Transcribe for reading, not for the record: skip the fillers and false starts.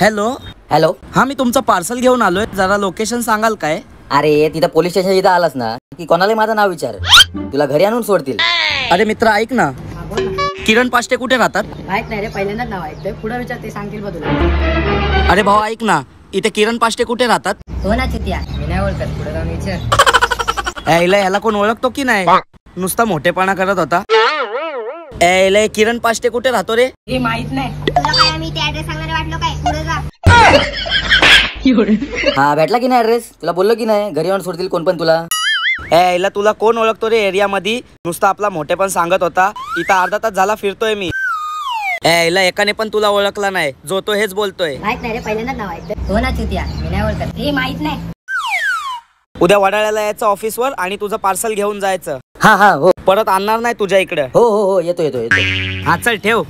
Hello hello. हा, मी तुमचं parcel घेऊन आलोय, जरा लोकेशन सांगाल काय? अरे तिथं पोलीस स्टेशन इथं आलास ना की कोणाला माझं नाव विचार, तुला घरी आणून सोडतील. अरे मित्र ऐक ना, किरण पाष्टे कुठे राहतात? माहित नाही रे, पहिल्यांदाच नाव ऐकतोय. पुढे विचार, ते सांगतील बघ तुला. अरे भाऊ ऐक ना, इथे किरण पाष्टे कुठे राहतात? हो ना चित्या, मी नाही ओळखत. पुढे जाऊन विचार. ह्याला कोण ओळखतो की नाही? नुसता मोठेपणा करत होता. किरण पाष्टे कुठे राहतो रे? हे माहित नाही. तुला काय आम्ही ते ऍड्रेस सांगणारे वाटलो काय? पुढे जा. हा भेटला की नाही ऍड्रेस? तुला बोललो की नाही घरी आणून सोडतील कोण पण तुला. तुला कोण ओळखतो रे एरिया मध्ये? नुसता आपला मोठेपण सांगत होता. इथं अर्धा तास झाला फिरतोय मी. एकाने पण तुला ओळखला नाही, जो तो हेच बोलतोय. माहित नाही रे, पहिल्यांदाच नाव ऐकतोय. हो ना चित्या, मी नाही ओळखत. हे माहित नाही. उद्या वडाळ्याला यायचं ऑफिसवर आणि तुझं पार्सल घेऊन जायचं. हा हा हो परत आणणार नाही तुझ्या इकडे. हो हो हो येतो येतो येतो. हा चल ठेव.